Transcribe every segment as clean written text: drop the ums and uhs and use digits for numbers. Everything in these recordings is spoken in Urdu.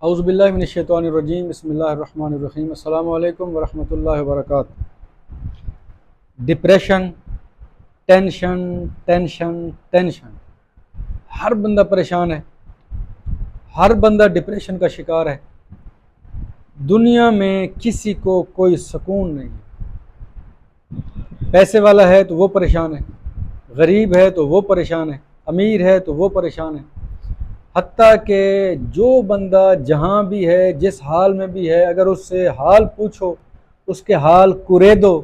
اعوذ باللہ من الشیطان الرجیم، بسم اللہ الرحمن الرحیم۔ السلام علیکم ورحمۃ اللہ وبرکاتہ۔ ڈپریشن، ٹینشن ٹینشن ٹینشن، ہر بندہ پریشان ہے، ہر بندہ ڈپریشن کا شکار ہے۔ دنیا میں کسی کو کوئی سکون نہیں۔ پیسے والا ہے تو وہ پریشان ہے، غریب ہے تو وہ پریشان ہے، امیر ہے تو وہ پریشان ہے۔ حتیٰ کہ جو بندہ جہاں بھی ہے، جس حال میں بھی ہے، اگر اس سے حال پوچھو، اس کے حال کرے دو،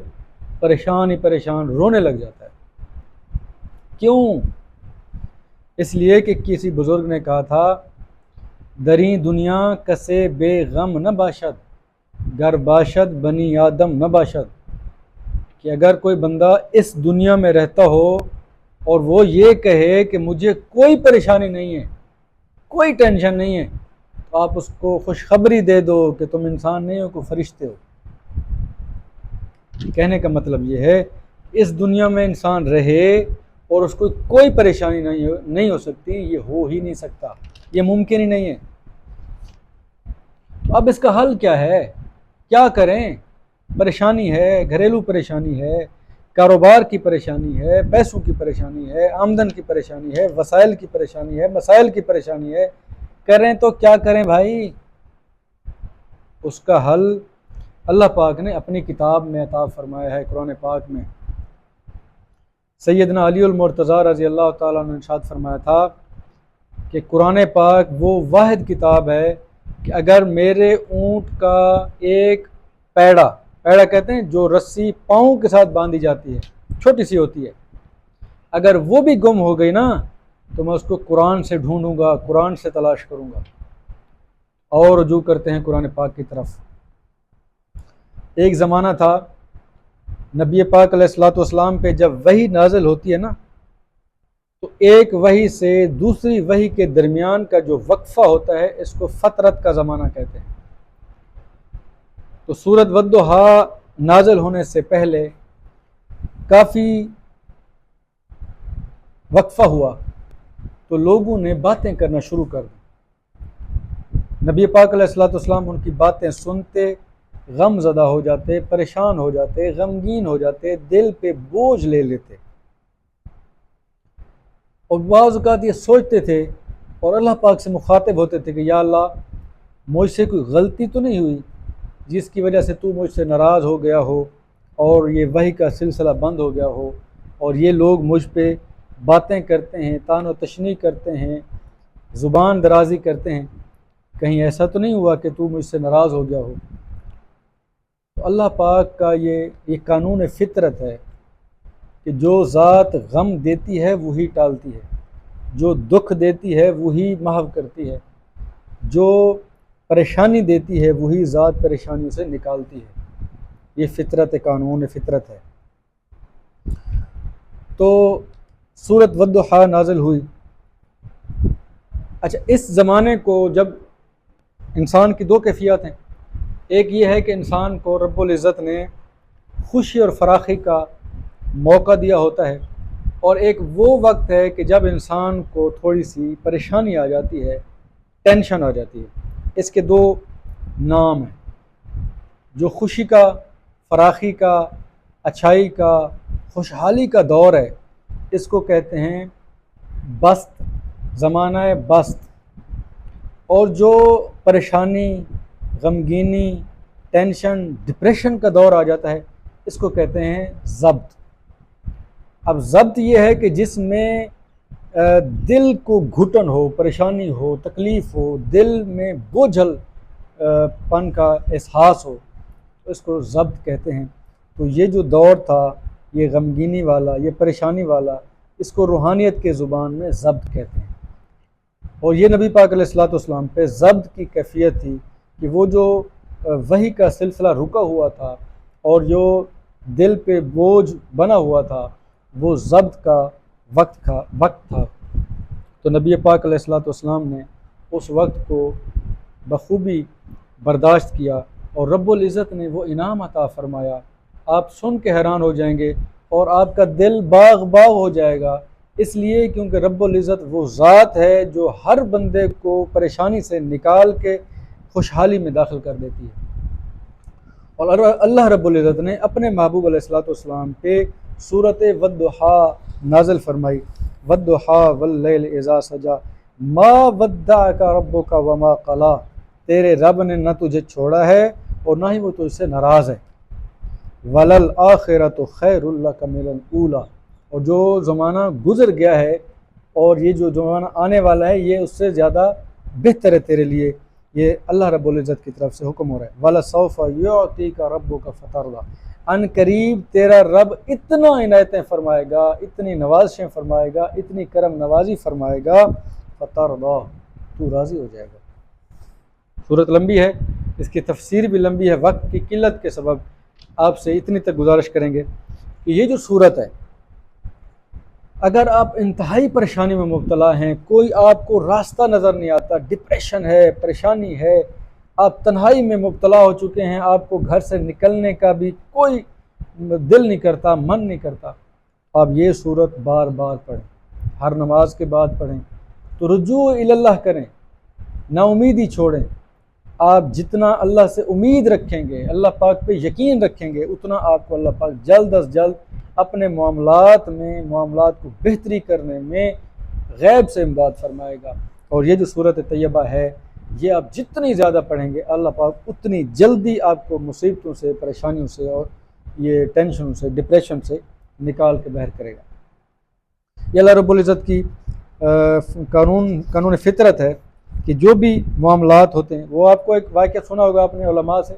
پریشان ہی پریشان، رونے لگ جاتا ہے۔ کیوں؟ اس لیے کہ کسی بزرگ نے کہا تھا، دریں دنیا کسے بے غم نہ باشد، گر باشد بنی آدم نہ باشد۔ کہ اگر کوئی بندہ اس دنیا میں رہتا ہو اور وہ یہ کہے کہ مجھے کوئی پریشانی نہیں ہے، کوئی ٹینشن نہیں ہے، تو آپ اس کو خوشخبری دے دو کہ تم انسان نہیں ہو، کوئی فرشتے ہو۔ کہنے کا مطلب یہ ہے، اس دنیا میں انسان رہے اور اس کو کوئی پریشانی نہیں ہو سکتی، یہ ہو ہی نہیں سکتا، یہ ممکن ہی نہیں ہے۔ تو اب اس کا حل کیا ہے؟ کیا کریں؟ پریشانی ہے، گھریلو پریشانی ہے، کاروبار کی پریشانی ہے، پیسوں کی پریشانی ہے، آمدن کی پریشانی ہے، وسائل کی پریشانی ہے، مسائل کی پریشانی ہے۔ کریں تو کیا کریں بھائی؟ اس کا حل اللہ پاک نے اپنی کتاب میں عطا فرمایا ہے، قرآن پاک میں۔ سیدنا علی المرتضیٰ رضی اللہ تعالیٰ نے ارشاد فرمایا تھا کہ قرآن پاک وہ واحد کتاب ہے کہ اگر میرے اونٹ کا ایک پیڑا کہتے ہیں جو رسی پاؤں کے ساتھ باندھی جاتی ہے، چھوٹی سی ہوتی ہے، اگر وہ بھی گم ہو گئی نا تو میں اس کو قرآن سے ڈھونڈوں گا، قرآن سے تلاش کروں گا۔ اور رجوع کرتے ہیں قرآن پاک کی طرف۔ ایک زمانہ تھا، نبی پاک علیہ الصلوۃ والسلام پہ جب وحی نازل ہوتی ہے نا، تو ایک وحی سے دوسری وحی کے درمیان کا جو وقفہ ہوتا ہے، اس کو فترت کا زمانہ کہتے ہیں۔ تو سورۃ والضحیٰ نازل ہونے سے پہلے کافی وقفہ ہوا، تو لوگوں نے باتیں کرنا شروع کر دی۔ نبی پاک علیہ الصلوۃ والسلام ان کی باتیں سنتے، غم زدہ ہو جاتے، پریشان ہو جاتے، غمگین ہو جاتے، دل پہ بوجھ لے لیتے، اور بعض اوقات یہ سوچتے تھے اور اللہ پاک سے مخاطب ہوتے تھے کہ یا اللہ، مجھ سے کوئی غلطی تو نہیں ہوئی جس کی وجہ سے تو مجھ سے ناراض ہو گیا ہو اور یہ وحی کا سلسلہ بند ہو گیا ہو، اور یہ لوگ مجھ پہ باتیں کرتے ہیں، طعن و تشنیع کرتے ہیں، زبان درازی کرتے ہیں، کہیں ایسا تو نہیں ہوا کہ تو مجھ سے ناراض ہو گیا ہو۔ تو اللہ پاک کا یہ قانون فطرت ہے کہ جو ذات غم دیتی ہے وہی ٹالتی ہے، جو دکھ دیتی ہے وہی محو کرتی ہے، جو پریشانی دیتی ہے وہی ذات پریشانیوں سے نکالتی ہے۔ یہ فطرت قانون فطرت ہے۔ تو سورۃ والضحیٰ نازل ہوئی۔ اچھا، اس زمانے کو جب انسان کی دو کیفیات ہیں، ایک یہ ہے کہ انسان کو رب العزت نے خوشی اور فراخی کا موقع دیا ہوتا ہے، اور ایک وہ وقت ہے کہ جب انسان کو تھوڑی سی پریشانی آ جاتی ہے، ٹینشن آ جاتی ہے۔ اس کے دو نام ہیں۔ جو خوشی کا، فراخی کا، اچھائی کا، خوشحالی کا دور ہے، اس کو کہتے ہیں بسط، زمانہ بسط۔ اور جو پریشانی، غمگینی، ٹینشن، ڈپریشن کا دور آ جاتا ہے، اس کو کہتے ہیں ضبط۔ اب ضبط یہ ہے کہ جس میں دل کو گھٹن ہو، پریشانی ہو، تکلیف ہو، دل میں بوجھل پن کا احساس ہو، اس کو ضبط کہتے ہیں۔ تو یہ جو دور تھا، یہ غمگینی والا، یہ پریشانی والا، اس کو روحانیت کے زبان میں ضبط کہتے ہیں۔ اور یہ نبی پاک علیہ الصلوۃ والسلام پہ ضبط کی کیفیت تھی کہ وہ جو وحی کا سلسلہ رکا ہوا تھا اور جو دل پہ بوجھ بنا ہوا تھا، وہ ضبط کا وقت تھا۔ تو نبی پاک علیہ الصلوۃ والسلام نے اس وقت کو بخوبی برداشت کیا، اور رب العزت نے وہ انعام عطا فرمایا، آپ سن کے حیران ہو جائیں گے اور آپ کا دل باغ ہو جائے گا۔ اس لیے کیونکہ رب العزت وہ ذات ہے جو ہر بندے کو پریشانی سے نکال کے خوشحالی میں داخل کر دیتی ہے۔ اور اللہ رب العزت نے اپنے محبوب علیہ الصلوۃ والسلام پہ سورۃ والضحیٰ نازل فرمائی، والضحیٰ واللیل اذا سجا ما ودعک ربک وما قلی، تیرے رب نے نہ تجھے چھوڑا ہے اور نہ ہی وہ تجھ سے ناراض ہے، وللآخرۃ خیر لک من الاولی، اور جو زمانہ گزر گیا ہے اور یہ جو زمانہ آنے والا ہے یہ اس سے زیادہ بہتر ہے تیرے لیے۔ یہ اللہ رب العزت کی طرف سے حکم ہو رہا ہے، وَلَسَوْفَ يُعْطِيكَ رَبُّكَ فَتَرْضَىٰ، ان قریب تیرا رب اتنا عنایتیں فرمائے گا، اتنی نوازشیں فرمائے گا، اتنی کرم نوازی فرمائے گا، فَتَرْضَىٰ، تو راضی ہو جائے گا۔ صورت لمبی ہے، اس کی تفسیر بھی لمبی ہے، وقت کی قلت کے سبب آپ سے اتنی تک گزارش کریں گے کہ یہ جو صورت ہے، اگر آپ انتہائی پریشانی میں مبتلا ہیں، کوئی آپ کو راستہ نظر نہیں آتا، ڈپریشن ہے، پریشانی ہے، آپ تنہائی میں مبتلا ہو چکے ہیں، آپ کو گھر سے نکلنے کا بھی کوئی دل نہیں کرتا، من نہیں کرتا، آپ یہ صورت بار بار پڑھیں، ہر نماز کے بعد پڑھیں، تو رجوع اللہ کریں، نا امیدی چھوڑیں۔ آپ جتنا اللہ سے امید رکھیں گے، اللہ پاک پہ یقین رکھیں گے، اتنا آپ کو اللہ پاک جلد از جلد اپنے معاملات کو بہتری کرنے میں غیب سے امداد فرمائے گا۔ اور یہ جو صورت طیبہ ہے، یہ آپ جتنی زیادہ پڑھیں گے اللہ پاک اتنی جلدی آپ کو مصیبتوں سے، پریشانیوں سے اور یہ ٹینشنوں سے، ڈپریشن سے نکال کے باہر کرے گا۔ یہ اللہ رب العزت کی قانون فطرت ہے کہ جو بھی معاملات ہوتے ہیں، وہ آپ کو ایک واقعہ سنا ہوگا اپنے علماء سے،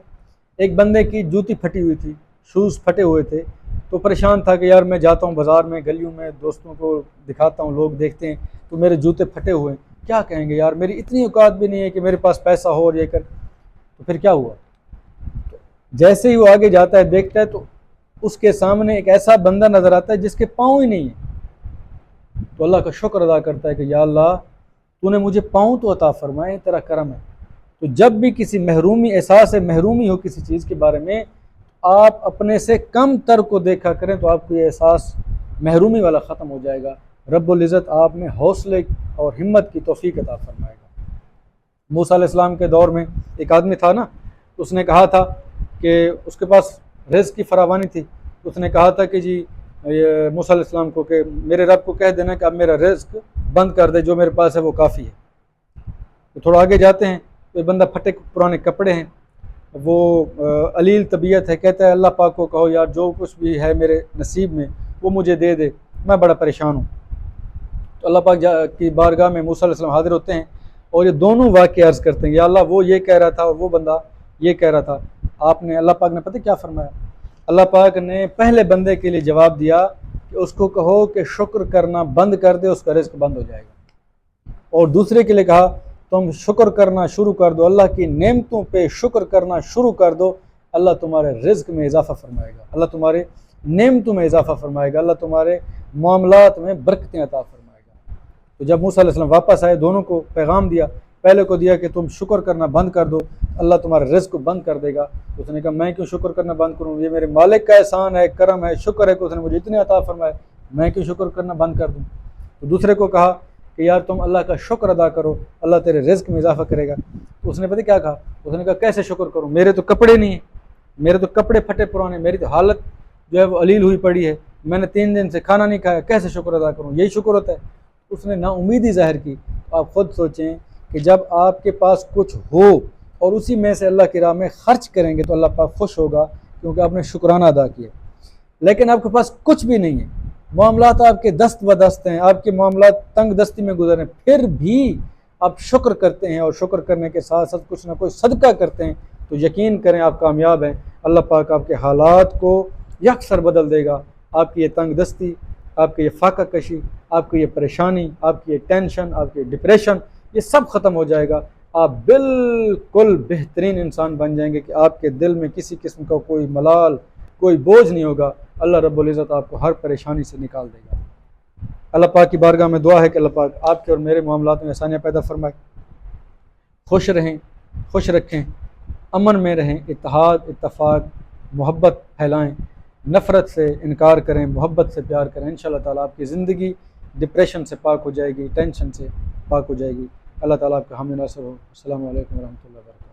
ایک بندے کی جوتی پھٹی ہوئی تھی، شوز پھٹے ہوئے تھے، تو پریشان تھا کہ یار میں جاتا ہوں بازار میں، گلیوں میں، دوستوں کو دکھاتا ہوں، لوگ دیکھتے ہیں تو میرے جوتے پھٹے ہوئے ہیں، کیا کہیں گے یار، میری اتنی اوقات بھی نہیں ہے کہ میرے پاس پیسہ ہو اور یہ کر۔ تو پھر کیا ہوا، تو جیسے ہی وہ آگے جاتا ہے دیکھتا ہے تو اس کے سامنے ایک ایسا بندہ نظر آتا ہے جس کے پاؤں ہی نہیں ہے، تو اللہ کا شکر ادا کرتا ہے کہ یا اللہ تو نے مجھے پاؤں تو عطا فرمائے، تیرا کرم ہے۔ تو جب بھی کسی محرومی، احساس محرومی ہو کسی چیز کے بارے میں، آپ اپنے سے کم تر کو دیکھا کریں تو آپ کو یہ احساس محرومی والا ختم ہو جائے گا، رب العزت آپ میں حوصلے اور ہمت کی توفیق عطا فرمائے گا۔ موسیٰ علیہ السلام کے دور میں ایک آدمی تھا نا، اس نے کہا تھا کہ اس کے پاس رزق کی فراوانی تھی، اس نے کہا تھا کہ جی موسیٰ علیہ السلام کو کہ میرے رب کو کہہ دینا کہ اب میرا رزق بند کر دے، جو میرے پاس ہے وہ کافی ہے۔ تو تھوڑا آگے جاتے ہیں تو ایک بندہ پھٹے پرانے کپڑے ہیں، وہ علیل طبیعت ہے، کہتا ہے اللہ پاک کو کہو یار جو کچھ بھی ہے میرے نصیب میں وہ مجھے دے دے، میں بڑا پریشان ہوں۔ تو اللہ پاک کی بارگاہ میں موسیٰ علیہ السلام حاضر ہوتے ہیں اور یہ دونوں واقعے عرض کرتے ہیں، یا اللہ وہ یہ کہہ رہا تھا اور وہ بندہ یہ کہہ رہا تھا۔ اللہ پاک نے پتہ کیا فرمایا؟ اللہ پاک نے پہلے بندے کے لیے جواب دیا کہ اس کو کہو کہ شکر کرنا بند کر دے، اس کا رزق بند ہو جائے گا، اور دوسرے کے لیے کہا تم شکر کرنا شروع کر دو، اللہ کی نعمتوں پہ شکر کرنا شروع کر دو، اللہ تمہارے رزق میں اضافہ فرمائے گا، اللہ تمہارے نعمتوں میں اضافہ فرمائے گا، اللہ تمہارے معاملات میں برکتیں عطا فرمائے گا۔ تو جب موسیٰ علیہ السلام واپس آئے، دونوں کو پیغام دیا، پہلے کو دیا کہ تم شکر کرنا بند کر دو، اللہ تمہارے رزق کو بند کر دے گا۔ تو اس نے کہا میں کیوں شکر کرنا بند کروں، یہ میرے مالک کا احسان ہے، کرم ہے، شکر ہے کہ اس نے مجھے اتنے عطا فرمائے، میں کیوں شکر کرنا بند کر دوں۔ تو دوسرے کو کہا کہ یار تم اللہ کا شکر ادا کرو، اللہ تیرے رزق میں اضافہ کرے گا۔ تو اس نے پتہ کیا کہا، اس نے کہا کیسے شکر کروں، میرے تو کپڑے نہیں ہیں، میرے تو کپڑے پھٹے پرانے، میری تو حالت جو ہے وہ علیل ہوئی پڑی ہے، میں نے 3 دن سے کھانا نہیں کھایا، کیسے شکر ادا کروں، یہی شکر ہوتا ہے۔ اس نے نا امیدی ظاہر کی۔ آپ خود سوچیں کہ جب آپ کے پاس کچھ ہو اور اسی میں سے اللہ کی راہ میں خرچ کریں گے تو اللہ پاک خوش ہوگا، کیونکہ آپ نے شکرانہ ادا کیا۔ لیکن آپ کے پاس کچھ بھی نہیں ہے، معاملات آپ کے دست بدست ہیں، آپ کے معاملات تنگ دستی میں گزرے، پھر بھی آپ شکر کرتے ہیں اور شکر کرنے کے ساتھ ساتھ کچھ نہ کوئی صدقہ کرتے ہیں، تو یقین کریں آپ کامیاب ہیں، اللہ پاک آپ کے حالات کو یکسر بدل دے گا۔ آپ کی یہ تنگ دستی، آپ کی یہ فاقہ کشی، آپ کی یہ پریشانی، آپ کی یہ ٹینشن، آپ کی ڈپریشن، یہ سب ختم ہو جائے گا۔ آپ بالکل بہترین انسان بن جائیں گے کہ آپ کے دل میں کسی قسم کا کوئی ملال، کوئی بوجھ نہیں ہوگا، اللہ رب العزت آپ کو ہر پریشانی سے نکال دے گا۔ اللہ پاک کی بارگاہ میں دعا ہے کہ اللہ پاک آپ کے اور میرے معاملات میں آسانیاں پیدا فرمائے، خوش رہیں، خوش رکھیں، امن میں رہیں، اتحاد، اتفاق، محبت پھیلائیں، نفرت سے انکار کریں، محبت سے پیار کریں، انشاءاللہ تعالیٰ آپ کی زندگی ڈپریشن سے پاک ہو جائے گی، ٹینشن سے پاک ہو جائے گی۔ اللہ تعالیٰ آپ کا حامی ناصر ہو۔ السلام علیکم ورحمۃ اللہ وبرکاتہ۔